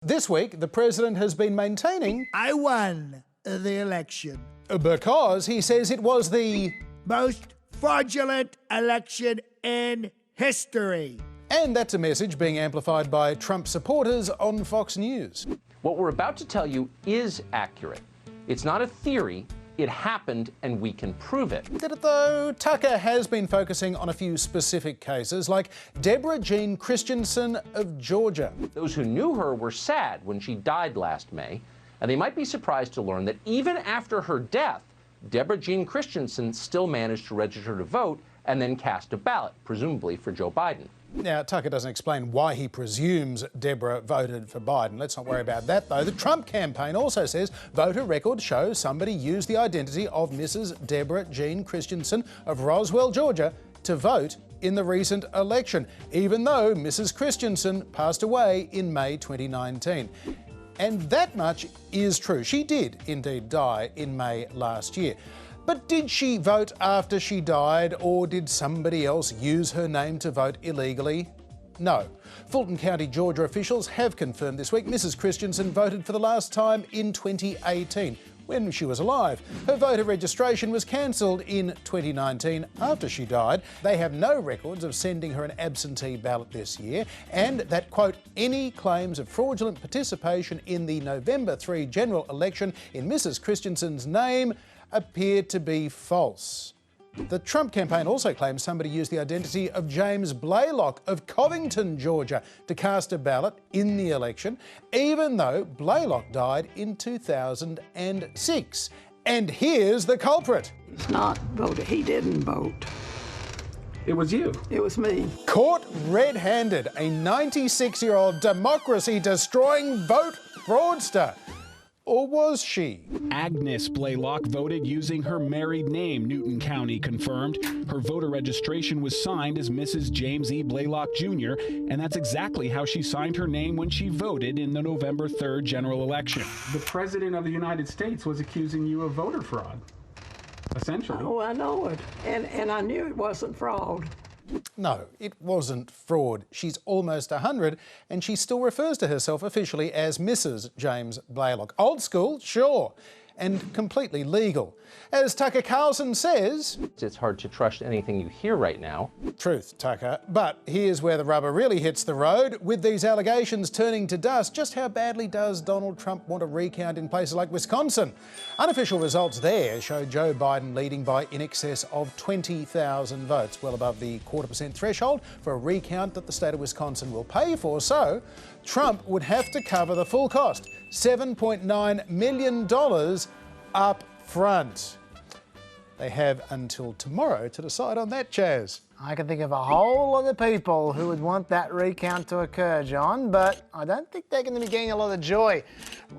This week, the president has been maintaining I won the election. Because he says it was the Most fraudulent election in history. And that's a message being amplified by Trump supporters on Fox News. What we're about to tell you is accurate. It's not a theory. It happened, and we can prove it. Did it though? Tucker has been focusing on a few specific cases, like Deborah Jean Christensen of Georgia. Those who knew her were sad when she died last May, and they might be surprised to learn that even after her death, Deborah Jean Christensen still managed to register to vote and then cast a ballot, presumably for Joe Biden. Now, Tucker doesn't explain why he presumes Deborah voted for Biden. Let's not worry about that, though. The Trump campaign also says voter records show somebody used the identity of Mrs. Deborah Jean Christensen of Roswell, Georgia, to vote in the recent election, even though Mrs. Christensen passed away in May 2019. And that much is true. She did indeed die in May last year. But did she vote after she died, or did somebody else use her name to vote illegally? No. Fulton County, Georgia officials have confirmed this week Mrs. Christensen voted for the last time in 2018, when she was alive. Her voter registration was cancelled in 2019 after she died. They have no records of sending her an absentee ballot this year, and that, quote, any claims of fraudulent participation in the November 3 general election in Mrs. Christensen's name appear to be false. The Trump campaign also claims somebody used the identity of James Blaylock of Covington, Georgia, to cast a ballot in the election, even though Blaylock died in 2006. And here's the culprit. He's not voted. He didn't vote. It was you. It was me. Caught red-handed, a 96-year-old democracy-destroying vote fraudster. Or was she? Agnes Blaylock voted using her married name, Newton County confirmed. Her voter registration was signed as Mrs. James E. Blaylock Jr., and that's exactly how she signed her name when she voted in the November 3rd general election. The President of the United States was accusing you of voter fraud, essentially. Oh, I know it. And I knew it wasn't fraud. No, it wasn't fraud. She's almost 100 and she still refers to herself officially as Mrs. James Blaylock. Old school, sure, and completely legal. As Tucker Carlson says, It's hard to trust anything you hear right now. truth, Tucker, but here's where the rubber really hits the road. With these allegations turning to dust, just how badly does Donald Trump want a recount in places like Wisconsin? Unofficial results there show Joe Biden leading by in excess of 20,000 votes, well above the 0.25% threshold for a recount that the state of Wisconsin will pay for. So Trump would have to cover the full cost, $7.9 million up front. They have until tomorrow to decide on that, Chaz. I can think of a whole lot of people who would want that recount to occur, John, but I don't think they're going to be getting a lot of joy.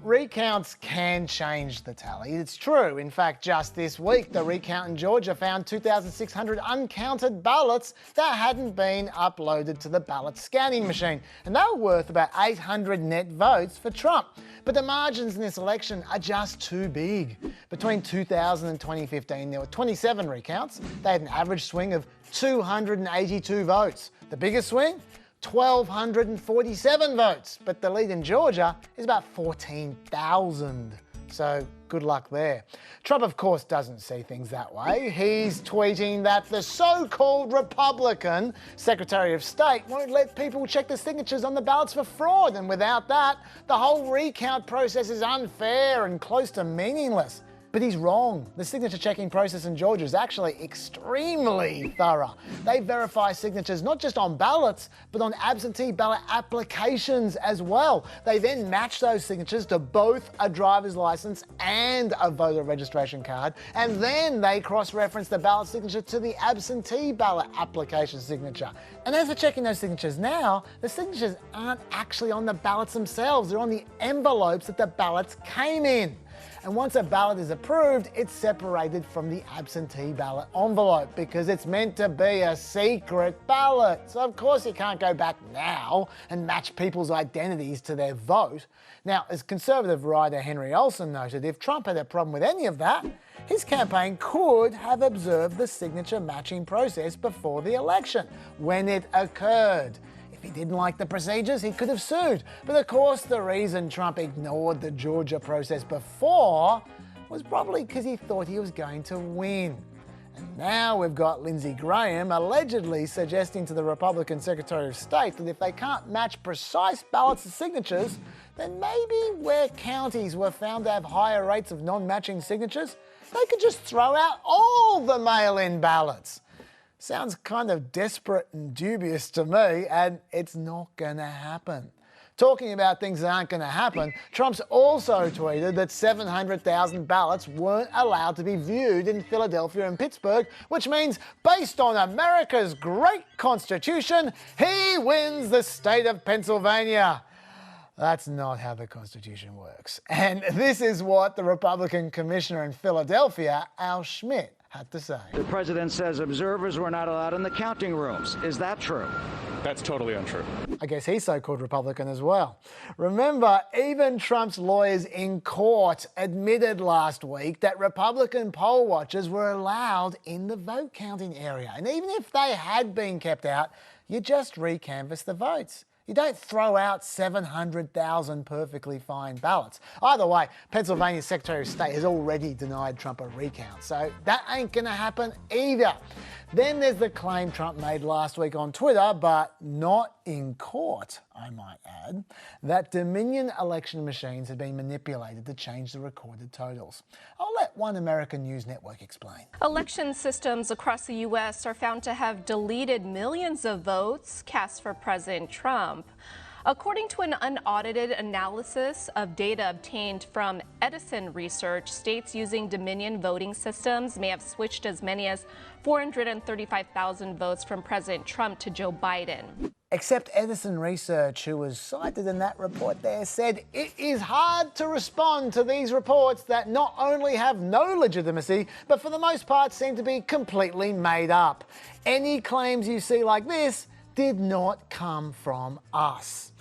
Recounts can change the tally. It's true. In fact, just this week, the recount in Georgia found 2,600 uncounted ballots that hadn't been uploaded to the ballot scanning machine, and they were worth about 800 net votes for Trump. But the margins in this election are just too big. Between 2000 and 2015, there were 27 recounts. They had an average swing of 282 votes. The biggest swing? 1,247 votes. But the lead in Georgia is about 14,000. So good luck there. Trump, of course, doesn't see things that way. He's tweeting that the so-called Republican Secretary of State won't let people check the signatures on the ballots for fraud, and without that, the whole recount process is unfair and close to meaningless. But he's wrong. The signature checking process in Georgia is actually extremely thorough. They verify signatures not just on ballots, but on absentee ballot applications as well. They then match those signatures to both a driver's license and a voter registration card, and then they cross-reference the ballot signature to the absentee ballot application signature. And as for checking those signatures now, the signatures aren't actually on the ballots themselves. They're on the envelopes that the ballots came in. And once a ballot is approved, it's separated from the absentee ballot envelope because it's meant to be a secret ballot. So of course you can't go back now and match people's identities to their vote. Now, as conservative writer Henry Olsen noted, if Trump had a problem with any of that, his campaign could have observed the signature matching process before the election, when it occurred. If If he didn't like the procedures, he could have sued. But of course, the reason Trump ignored the Georgia process before was probably because he thought he was going to win. And now we've got Lindsey Graham allegedly suggesting to the Republican Secretary of State that if they can't match precise ballots and signatures, then maybe where counties were found to have higher rates of non-matching signatures, they could just throw out all the mail-in ballots. Sounds kind of desperate and dubious to me, and it's not going to happen. Talking about things that aren't going to happen, Trump's also tweeted that 700,000 ballots weren't allowed to be viewed in Philadelphia and Pittsburgh, which means, based on America's great Constitution, he wins the state of Pennsylvania. That's not how the Constitution works. And this is what the Republican commissioner in Philadelphia, Al Schmidt, had to say. The president says observers were not allowed in the counting rooms. Is that true? That's totally untrue. I guess he's so-called Republican as well. Remember, even Trump's lawyers in court admitted last week that Republican poll watchers were allowed in the vote counting area. And even if they had been kept out, you just recanvass the votes. You don't throw out 700,000 perfectly fine ballots. Either way, Pennsylvania's Secretary of State has already denied Trump a recount, so that ain't gonna happen either. Then there's the claim Trump made last week on Twitter, but not in court, I might add, that Dominion election machines had been manipulated to change the recorded totals. I'll let One American News Network explain. Election systems across the U.S. are found to have deleted millions of votes cast for President Trump. According to an unaudited analysis of data obtained from Edison Research, states using Dominion voting systems may have switched as many as 435,000 votes from President Trump to Joe Biden. Except Edison Research, who was cited in that report there, said it is hard to respond to these reports that not only have no legitimacy, but for the most part seem to be completely made up. Any claims you see like this did not come from us.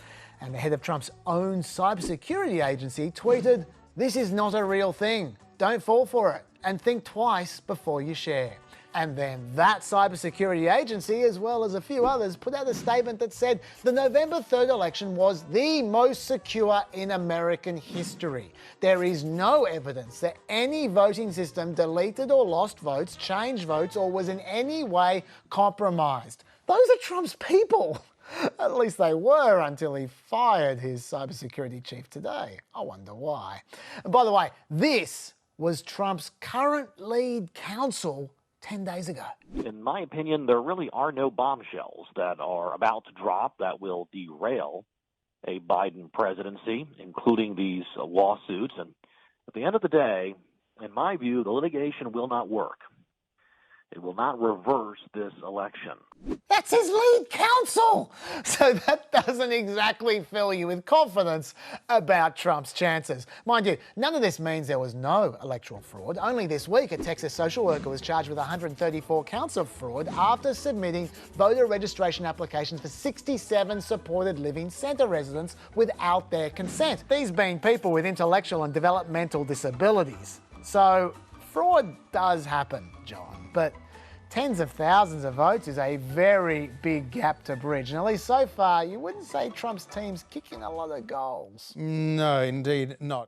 And the head of Trump's own cybersecurity agency tweeted, "This is not a real thing. Don't fall for it and think twice before you share." And then that cybersecurity agency, as well as a few others, put out a statement that said the November 3rd election was the most secure in American history. There is no evidence that any voting system deleted or lost votes, changed votes, or was in any way compromised. Those are Trump's people. At least they were until he fired his cybersecurity chief today. I wonder why. And by the way, this was Trump's current lead counsel 10 days ago. In my opinion, there really are no bombshells that are about to drop that will derail a Biden presidency, including these lawsuits. And at the end of the day, in my view, the litigation will not work. It will not reverse this election. That's his lead counsel! So that doesn't exactly fill you with confidence about Trump's chances. Mind you, none of this means there was no electoral fraud. Only this week, a Texas social worker was charged with 134 counts of fraud after submitting voter registration applications for 67 supported living centre residents without their consent. These being people with intellectual and developmental disabilities. So fraud does happen, John. But tens of thousands of votes is a very big gap to bridge. And at least so far, you wouldn't say Trump's team's kicking a lot of goals. No, indeed not.